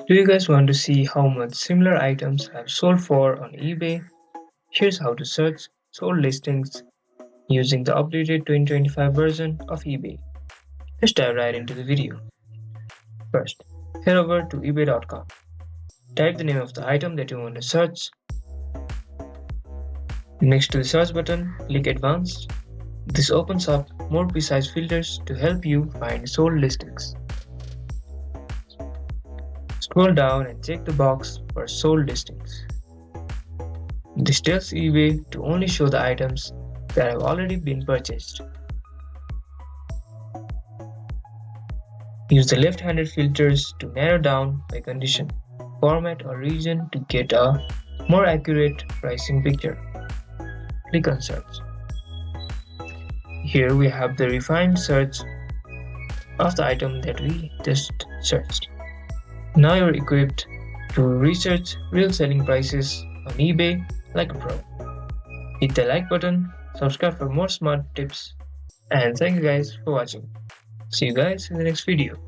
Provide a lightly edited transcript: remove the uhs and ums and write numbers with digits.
Do you guys want to see how much similar items have sold for on eBay? Here's how to search sold listings using the updated 2025 version of eBay. Let's dive right into the video. First, head over to ebay.com. Type the name of the item that you want to search. Next to the search button, click Advanced. This opens up more precise filters to help you find sold listings. Scroll down and check the box for sold listings. This tells eBay to only show the items that have already been purchased. Use the left-handed filters to narrow down by condition, format or region to get a more accurate pricing picture. Click on Search. Here we have the refined search of the item that we just searched. Now you're equipped to research real selling prices on eBay like a pro. Hit the like button, subscribe for more smart tips, and thank you guys for watching. See you guys in the next video.